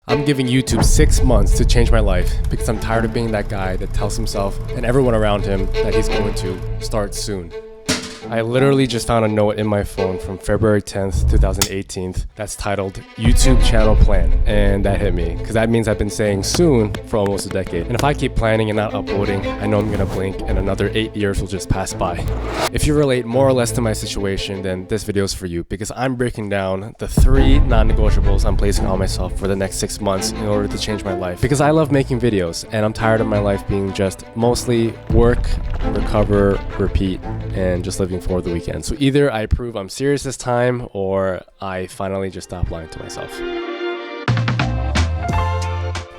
I'm giving YouTube 6 months to change my life because I'm tired of being that guy that tells himself and everyone around him that he's going to start soon. I literally just found a note in my phone from February 10th, 2018 that's titled YouTube channel plan, and that hit me because that means I've been saying soon for almost a decade. And if I keep planning and not uploading, I know I'm gonna blink and another 8 years will just pass by. If you relate more or less to my situation, then this video is for you because I'm breaking down the 3 non-negotiables I'm placing on myself for the next 6 months in order to change my life. Because I love making videos and I'm tired of my life being just mostly work, recover, repeat, and just living for the weekend. So either I prove I'm serious this time or I finally just stop lying to myself.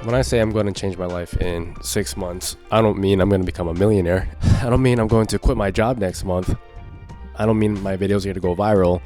When I say I'm going to change my life in 6 months, I don't mean I'm going to become a millionaire. I don't mean I'm going to quit my job next month. I don't mean my videos are going to go viral,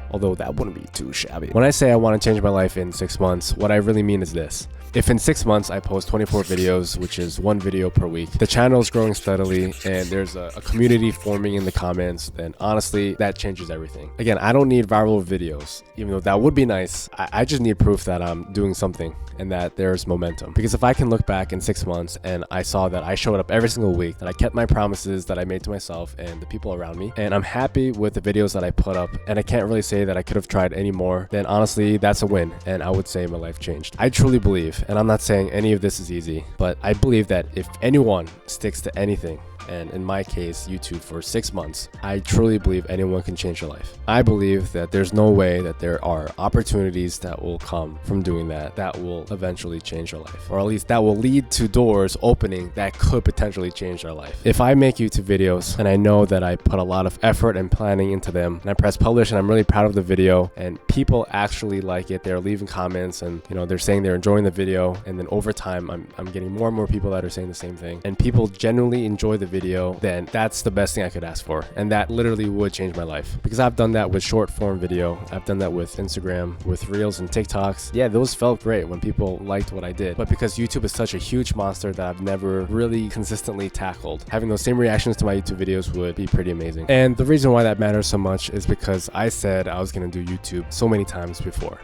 although that wouldn't be too shabby. When I say I want to change my life in 6 months, what I really mean is this. If in 6 months I post 24 videos, which is 1 video per week, the channel is growing steadily and there's a community forming in the comments, then honestly, that changes everything. Again, I don't need viral videos, even though that would be nice. I just need proof that I'm doing something and that there's momentum. Because if I can look back in 6 months and I saw that I showed up every single week, that I kept my promises that I made to myself and the people around me, and I'm happy with the videos that I put up, and I can't really say that I could have tried any more, then honestly, that's a win, and I would say my life changed. I truly believe, and I'm not saying any of this is easy, but I believe that if anyone sticks to anything, and in my case, YouTube, for 6 months, I truly believe anyone can change their life. I believe that there's no way that there are opportunities that will come from doing that will eventually change your life, or at least that will lead to doors opening that could potentially change their life. If I make YouTube videos and I know that I put a lot of effort and planning into them, and I press publish and I'm really proud of the video and people actually like it, they're leaving comments and they're saying they're enjoying the video, and then over time I'm getting more and more people that are saying the same thing, and people genuinely enjoy the video, then that's the best thing I could ask for, and that literally would change my life. Because I've done that with short form video, I've done that with Instagram, with Reels and TikToks. Yeah, those felt great when people liked what I did, but because YouTube is such a huge monster that I've never really consistently tackled, having those same reactions to my YouTube videos would be pretty amazing. And the reason why that matters so much is because I said I was going to do YouTube so many times before.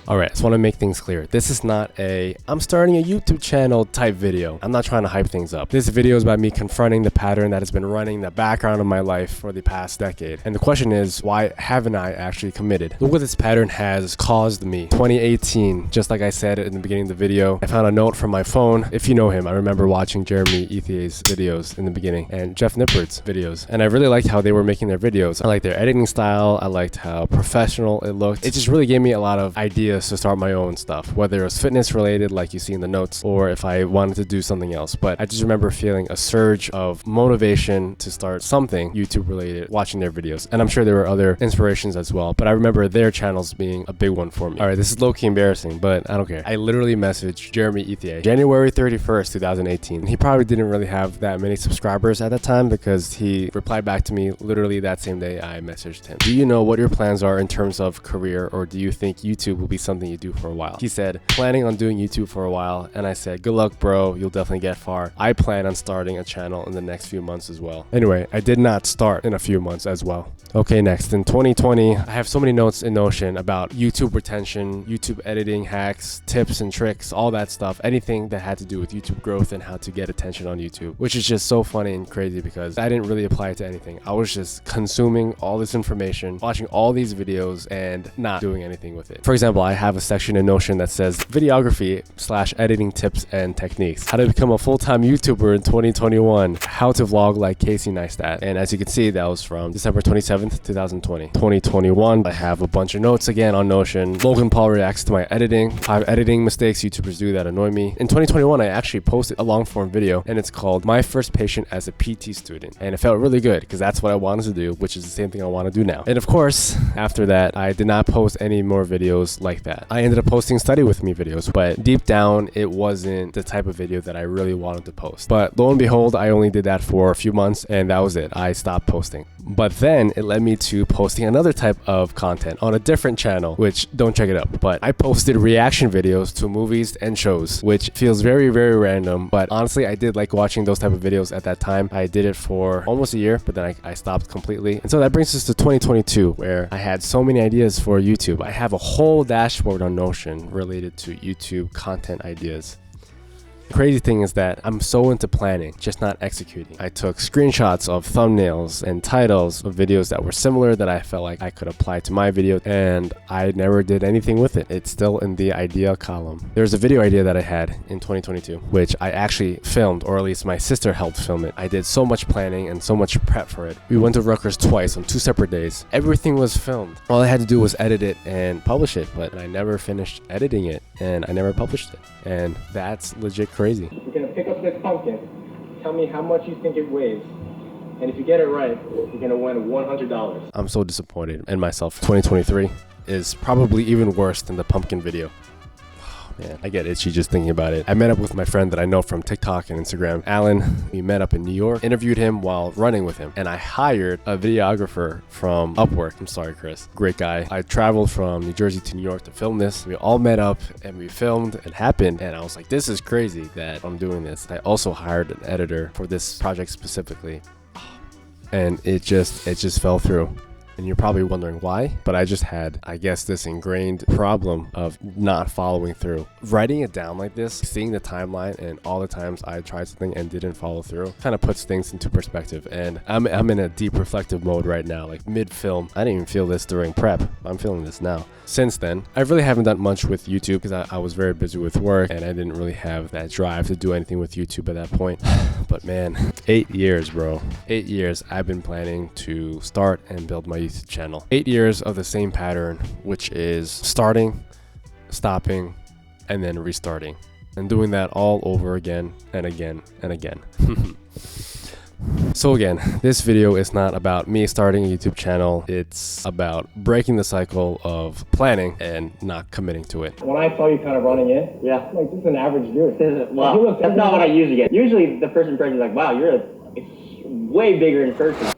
Alright, I just want to make things clear. This is not a I'm starting a YouTube channel type video. I'm not trying to hype things up. This video is about me confronting the pattern that has been running in the background of my life for the past decade. And the question is, why haven't I actually committed? Look what this pattern has caused me. 2018, just like I said in the beginning of the video, I found a note from my phone. If you know him, I remember watching Jeremy Ethier's videos in the beginning and Jeff Nippert's videos. And I really liked how they were making their videos. I liked their editing style. I liked how professional it looked. It just really gave me a lot of ideas to start my own stuff, whether it was fitness related like you see in the notes, or if I wanted to do something else. But I just remember feeling a surge of motivation to start something YouTube related watching their videos, and I'm sure there were other inspirations as well, but I remember their channels being a big one for me. Alright, this is low-key embarrassing, but I don't care. I literally messaged Jeremy Ethier January 31st, 2018. He probably didn't really have that many subscribers at that time because he replied back to me literally that same day I messaged him. Do you know what your plans are in terms of career, or do you think YouTube will be something you do for a while? He said, planning on doing YouTube for a while, and I said, good luck bro, you'll definitely get far. I plan on starting a channel in the next few months as well. Anyway, I did not start in a few months as well. Okay, next, in 2020, I have so many notes in Notion about YouTube retention, YouTube editing hacks, tips and tricks, all that stuff, anything that had to do with YouTube growth and how to get attention on YouTube, which is just so funny and crazy because I didn't really apply it to anything. I was just consuming all this information, watching all these videos and not doing anything with it. For example, I have a section in Notion that says videography/editing tips and techniques, how to become a full-time YouTuber in 2021, how to vlog like Casey Neistat. And as you can see, that was from December 27th, 2020. 2021, I have a bunch of notes again on Notion. Logan Paul reacts to my editing, 5 editing mistakes YouTubers do that annoy me. In 2021, I actually posted a long-form video, and it's called My First Patient as a PT Student, and it felt really good because that's what I wanted to do, which is the same thing I want to do now. And of course, after that, I did not post any more videos like that. I ended up posting study with me videos, but deep down it wasn't the type of video that I really wanted to post. But lo and behold, I only did that for a few months and that was it. I stopped posting. But then it led me to posting another type of content on a different channel, which don't check it out. But I posted reaction videos to movies and shows, which feels very, very random. But honestly, I did like watching those type of videos at that time. I did it for almost a year, but then I stopped completely. And so that brings us to 2022, where I had so many ideas for YouTube. I have a whole dashboard dashboard on Notion related to YouTube content ideas. The crazy thing is that I'm so into planning, just not executing. I took screenshots of thumbnails and titles of videos that were similar that I felt like I could apply to my video, and I never did anything with it. It's still in the idea column. There's a video idea that I had in 2022, which I actually filmed, or at least my sister helped film it. I did so much planning and so much prep for it. We went to Rutgers twice on 2 separate days. Everything was filmed. All I had to do was edit it and publish it, but I never finished editing it and I never published it. And that's legit crazy. You're gonna pick up this pumpkin, tell me how much you think it weighs, and if you get it right, you're gonna win $100. I'm so disappointed in myself. 2023 is probably even worse than the pumpkin video. Man, I get itchy just thinking about it. I met up with my friend that I know from TikTok and Instagram, Alan. We met up in New York, interviewed him while running with him, and I hired a videographer from Upwork. I'm sorry, Chris. Great guy. I traveled from New Jersey to New York to film this. We all met up and we filmed. It happened, and I was like, this is crazy that I'm doing this. I also hired an editor for this project specifically, and it just fell through. And you're probably wondering why, but I just had, I guess, this ingrained problem of not following through. Writing it down like this, seeing the timeline and all the times I tried something and didn't follow through, kind of puts things into perspective. And I'm in a deep reflective mode right now, like mid-film. I didn't even feel this during prep. I'm feeling this now. Since then, I really haven't done much with YouTube because I was very busy with work and I didn't really have that drive to do anything with YouTube at that point. But man, 8 years, bro. 8 years I've been planning to start and build my YouTube channel. 8 years of the same pattern, which is starting, stopping, and then restarting. And doing that all over again and again and again. So again, this video is not about me starting a YouTube channel. It's about breaking the cycle of planning and not committing to it. When I saw you kind of running in, Yeah. like, this is an average dude. Well, that's not what I usually get. Usually the first impression is like, wow, you're way bigger in person.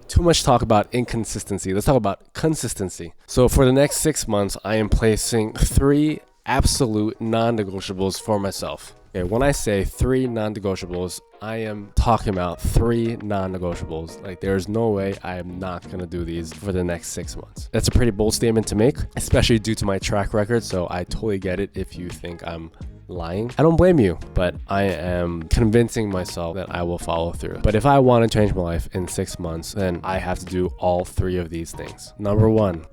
Too much talk about inconsistency. Let's talk about consistency. So for the next 6 months, I am placing 3 absolute non-negotiables for myself. Okay, when I say 3 non-negotiables, I am talking about 3 non-negotiables. Like, there's no way I am not gonna do these for the next 6 months. That's a pretty bold statement to make, especially due to my track record. So I totally get it if you think I'm lying. I don't blame you, but I am convincing myself that I will follow through. But if I want to change my life in 6 months, then I have to do all 3 of these things. Number 1,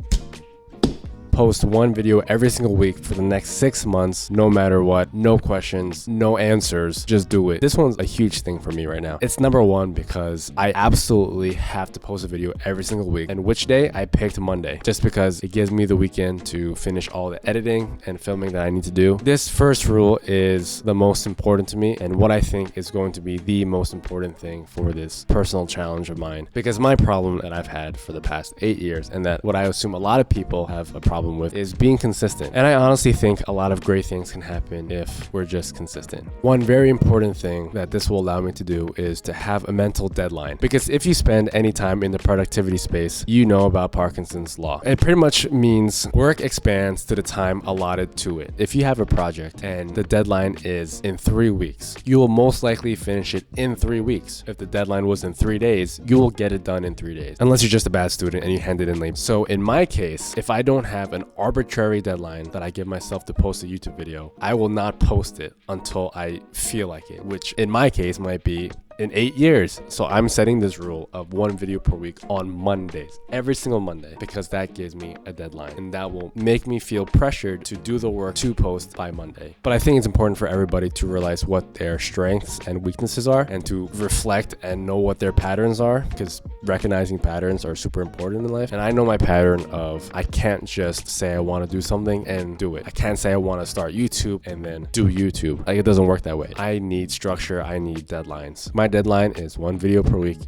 post 1 video every single week for the next 6 months, no matter what, no questions, no answers, just do it. This one's a huge thing for me right now. It's number 1 because I absolutely have to post a video every single week. And which day? I picked Monday, just because it gives me the weekend to finish all the editing and filming that I need to do. This first rule is the most important to me, and what I think is going to be the most important thing for this personal challenge of mine. Because my problem that I've had for the past 8 years, and that what I assume a lot of people have a problem with, is being consistent. And I honestly think a lot of great things can happen if we're just consistent. One very important thing that this will allow me to do is to have a mental deadline. Because if you spend any time in the productivity space, you know about Parkinson's law. It pretty much means work expands to the time allotted to it. If you have a project and the deadline is in 3 weeks, you will most likely finish it in 3 weeks. If the deadline was in 3 days, you will get it done in 3 days. Unless you're just a bad student and you hand it in late. So in my case, if I don't have an arbitrary deadline that I give myself to post a YouTube video, I will not post it until I feel like it, which in my case might be in 8 years. So I'm setting this rule of 1 video per week on Mondays, every single Monday, because that gives me a deadline and that will make me feel pressured to do the work to post by Monday. But I think it's important for everybody to realize what their strengths and weaknesses are and to reflect and know what their patterns are, because recognizing patterns are super important in life. And I know my pattern of I can't just say I want to do something and do it. I can't say I want to start YouTube and then do YouTube. Like, it doesn't work that way. I need structure. I need deadlines. My deadline is 1 video per week,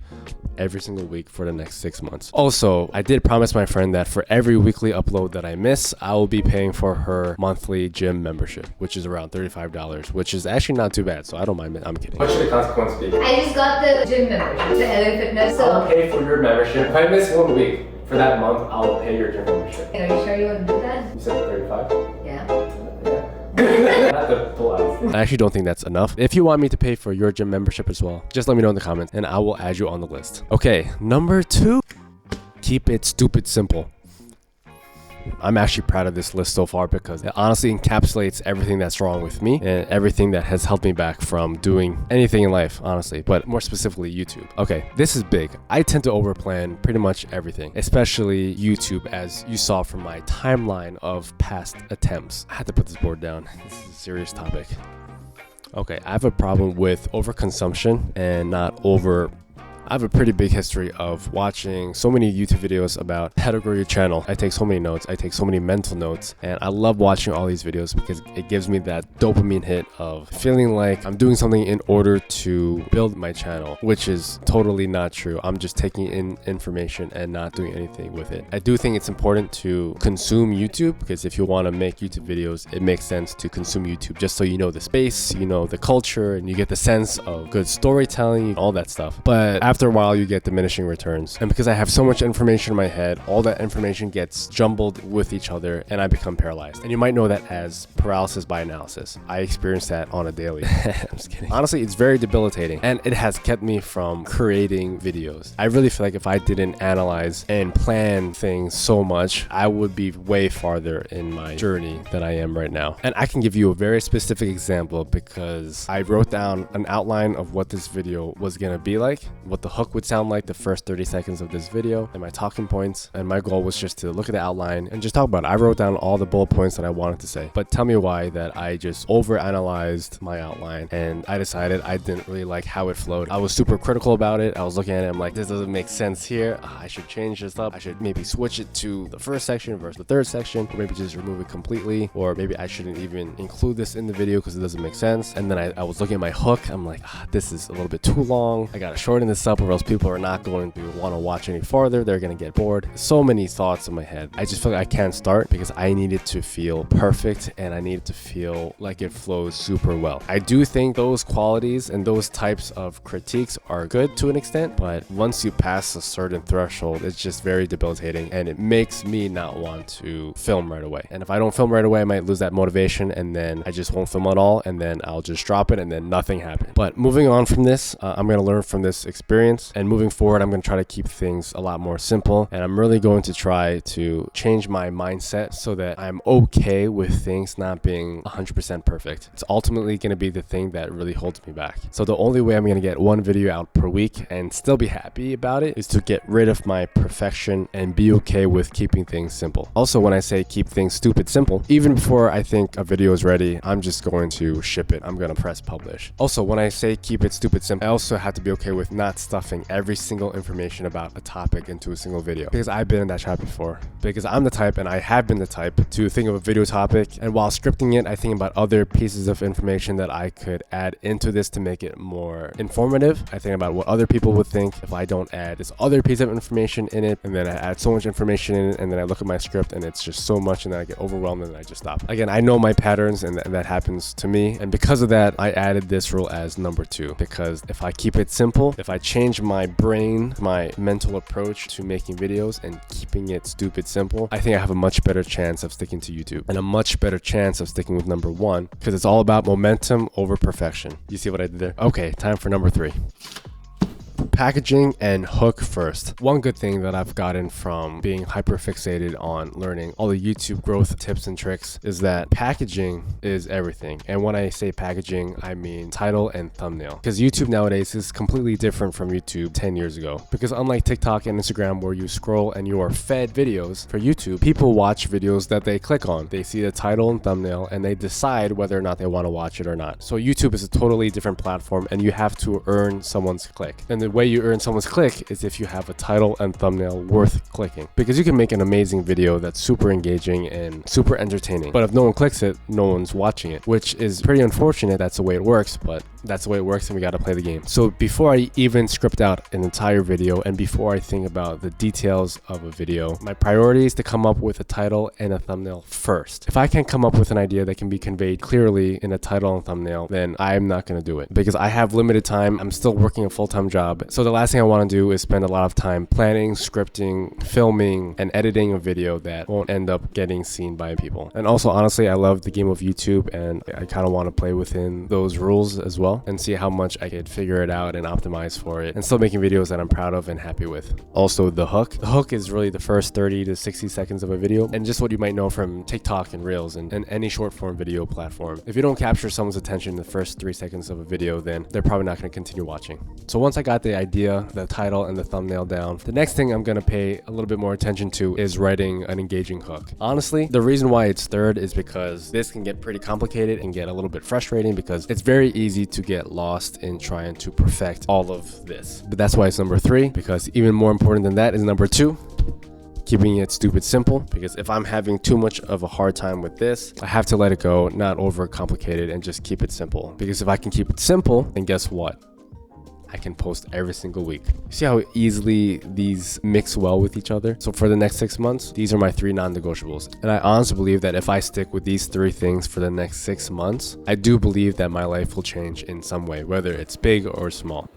every single week for the next 6 months. Also, I did promise my friend that for every weekly upload that I miss, I will be paying for her monthly gym membership, which is around $35, which is actually not too bad. So I don't mind. I'm kidding. What should the consequence be? I just got the gym membership, the LA Fitness. So I'll pay for your membership. If I miss 1 week for that month, I'll pay your gym membership. are you sure you want to do that? You said 35? Yeah. Not the full out. I actually don't think that's enough. If you want me to pay for your gym membership as well, just let me know in the comments and I will add you on the list. Okay, number 2, keep it stupid simple. I'm actually proud of this list so far because it honestly encapsulates everything that's wrong with me and everything that has held me back from doing anything in life, honestly, but more specifically YouTube. Okay, this is big. I tend to overplan pretty much everything, especially YouTube, as you saw from my timeline of past attempts. I had to put this board down. This is a serious topic. Okay, I have a problem with overconsumption and not over. I have a pretty big history of watching so many YouTube videos about how to grow your channel. I take so many notes, I take so many mental notes, and I love watching all these videos because it gives me that dopamine hit of feeling like I'm doing something in order to build my channel, which is totally not true. I'm just taking in information and not doing anything with it. I do think it's important to consume YouTube because if you want to make YouTube videos, it makes sense to consume YouTube just so you know the space, you know the culture, and you get the sense of good storytelling, all that stuff. But after a while you get diminishing returns, and because I have so much information in my head, all that information gets jumbled with each other and I become paralyzed. And you might know that as paralysis by analysis. I experience that on a daily. I'm just kidding. Honestly, it's very debilitating and it has kept me from creating videos. I really feel like if I didn't analyze and plan things so much, I would be way farther in my journey than I am right now. And I can give you a very specific example because I wrote down an outline of what this video was gonna be like, what the hook would sound like the first 30 seconds of this video, and my talking points, and my goal was just to look at the outline and just talk about it. I wrote down all the bullet points that I wanted to say, but tell me why that I just overanalyzed my outline and I decided I didn't really like how it flowed. I was super critical about it. I was looking at it, I'm like, this doesn't make sense here. I should change this up. I should maybe switch it to the first section versus the third section, or maybe just remove it completely, or maybe I shouldn't even include this in the video because it doesn't make sense. And then I was looking at my hook. I'm like, this is a little bit too long. I gotta shorten this up or else people are not going to want to watch any farther. They're going to get bored. So many thoughts in my head. I just feel like I can't start because I need it to feel perfect and I need it to feel like it flows super well. I do think those qualities and those types of critiques are good to an extent, but once you pass a certain threshold, it's just very debilitating and it makes me not want to film right away. And if I don't film right away, I might lose that motivation and then I just won't film at all and then I'll just drop it and then nothing happened. But moving on from this, I'm going to learn from this experience. And moving forward, I'm going to try to keep things a lot more simple. And I'm really going to try to change my mindset so that I'm okay with things not being 100% perfect. It's ultimately going to be the thing that really holds me back. So the only way I'm going to get one video out per week and still be happy about it is to get rid of my perfection and be okay with keeping things simple. Also, when I say keep things stupid simple, even before I think a video is ready, I'm just going to ship it. I'm going to press publish. Also, when I say keep it stupid simple, I also have to be okay with not stuffing every single information about a topic into a single video, because I've been in that trap before. Because I'm the type, and I have been the type, to think of a video topic, and while scripting it, I think about other pieces of information that I could add into this to make it more informative. I think about what other people would think if I don't add this other piece of information in it, and then I add so much information in it, and then I look at my script and it's just so much, and then I get overwhelmed and then I just stop. Again, I know my patterns, and that happens to me, and because of that, I added this rule as number 2, because if I keep it simple, if I change my brain, my mental approach to making videos and keeping it stupid simple, I think I have a much better chance of sticking to YouTube and a much better chance of sticking with number 1, because it's all about momentum over perfection. You see what I did there? Okay, time for number 3. Packaging and hook first. One good thing that I've gotten from being hyper fixated on learning all the YouTube growth tips and tricks is that packaging is everything. And when I say packaging, I mean title and thumbnail. Because YouTube nowadays is completely different from YouTube 10 years ago. Because unlike TikTok and Instagram where you scroll and you are fed videos, for YouTube, people watch videos that they click on. They see the title and thumbnail and they decide whether or not they want to watch it or not. So YouTube is a totally different platform and you have to earn someone's click. And the way you earn someone's click is if you have a title and thumbnail worth clicking, because you can make an amazing video that's super engaging and super entertaining, but if no one clicks it, no one's watching it, which is pretty unfortunate. That's the way it works, but that's the way it works and we got to play the game. So before I even script out an entire video and before I think about the details of a video, my priority is to come up with a title and a thumbnail first. If I can't come up with an idea that can be conveyed clearly in a title and thumbnail, then I'm not going to do it, because I have limited time. I'm still working a full-time job. So the last thing I want to do is spend a lot of time planning, scripting, filming, and editing a video that won't end up getting seen by people. And also, honestly, I love the game of YouTube and I kind of want to play within those rules as well. well and see how much I could figure it out and optimize for it and still making videos that I'm proud of and happy with. Also, the hook. The hook is really the first 30 to 60 seconds of a video and just what you might know from TikTok and Reels and any short form video platform. If you don't capture someone's attention in the first 3 seconds of a video, then they're probably not going to continue watching. So once I got the idea, the title, and the thumbnail down, the next thing I'm going to pay a little bit more attention to is writing an engaging hook. Honestly, the reason why it's third is because this can get pretty complicated and get a little bit frustrating because it's very easy to get lost in trying to perfect all of this. But that's why it's number 3, because even more important than that is number 2, keeping it stupid simple. Because if I'm having too much of a hard time with this, I have to let it go, not overcomplicate it, and just keep it simple. Because if I can keep it simple, then guess what? I can post every single week. See how easily these mix well with each other? So for the next 6 months, these are my 3 non-negotiables. And I honestly believe that if I stick with these 3 things for the next 6 months, I do believe that my life will change in some way, whether it's big or small.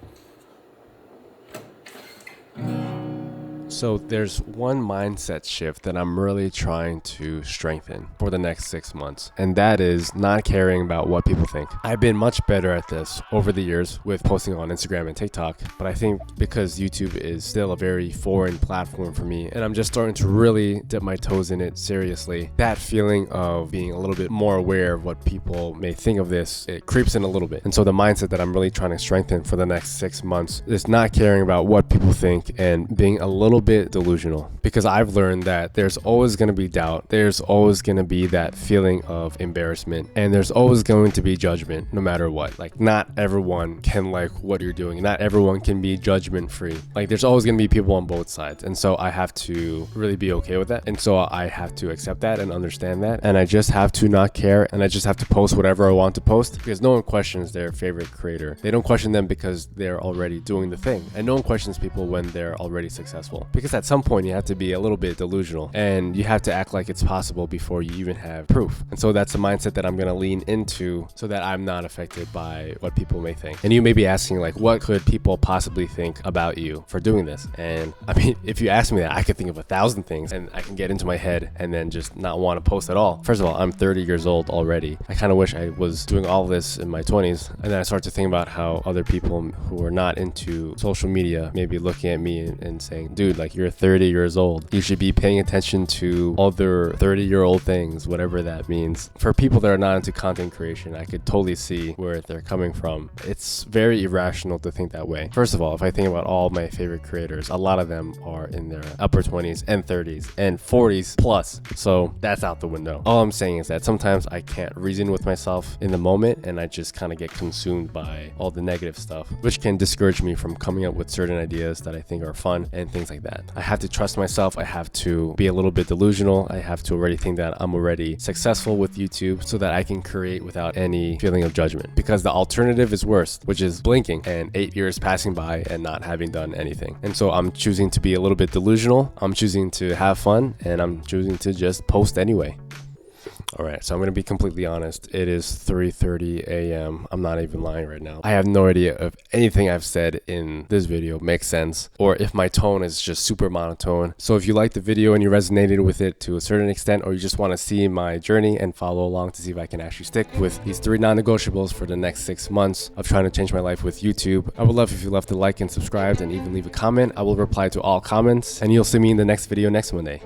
So there's one mindset shift that I'm really trying to strengthen for the next 6 months, and that is not caring about what people think. I've been much better at this over the years with posting on Instagram and TikTok, but I think because YouTube is still a very foreign platform for me, and I'm just starting to really dip my toes in it seriously, that feeling of being a little bit more aware of what people may think of this, it creeps in a little bit. And so the mindset that I'm really trying to strengthen for the next 6 months is not caring about what people think and being a little bit delusional, because I've learned that there's always going to be doubt, there's always going to be that feeling of embarrassment, and there's always going to be judgment no matter what. Like, not everyone can like what you're doing, not everyone can be judgment free. Like, there's always going to be people on both sides, and so I have to really be okay with that, and so I have to accept that and understand that, and I just have to not care, and I just have to post whatever I want to post, because no one questions their favorite creator. They don't question them because they're already doing the thing, and no one questions people when they're already successful, because at some point you have to be a little bit delusional and you have to act like it's possible before you even have proof. And so that's the mindset that I'm going to lean into so that I'm not affected by what people may think. And you may be asking, like, what could people possibly think about you for doing this? And I mean, if you ask me that, I could think of 1,000 things and I can get into my head and then just not want to post at all. First of all, I'm 30 years old already. I kind of wish I was doing all of this in my 20s. And then I start to think about how other people who are not into social media may be looking at me and saying, dude, like, you're 30 years old. You should be paying attention to other 30-year-old things, whatever that means. For people that are not into content creation, I could totally see where they're coming from. It's very irrational to think that way. First of all, if I think about all my favorite creators, a lot of them are in their upper 20s and 30s and 40s plus. So that's out the window. All I'm saying is that sometimes I can't reason with myself in the moment and I just kind of get consumed by all the negative stuff, which can discourage me from coming up with certain ideas that I think are fun and things like that. I have to trust myself. I have to be a little bit delusional. I have to already think that I'm already successful with YouTube so that I can create without any feeling of judgment, because the alternative is worse, which is blinking and 8 years passing by and not having done anything. And so I'm choosing to be a little bit delusional. I'm choosing to have fun, and I'm choosing to just post anyway. All right, so I'm going to be completely honest. It is 3:30 a.m. I'm not even lying right now. I have no idea if anything I've said in this video makes sense or if my tone is just super monotone. So if you liked the video and you resonated with it to a certain extent, or you just want to see my journey and follow along to see if I can actually stick with these 3 non-negotiables for the next 6 months of trying to change my life with YouTube, I would love if you left a like and subscribed and even leave a comment. I will reply to all comments, and you'll see me in the next video next Monday.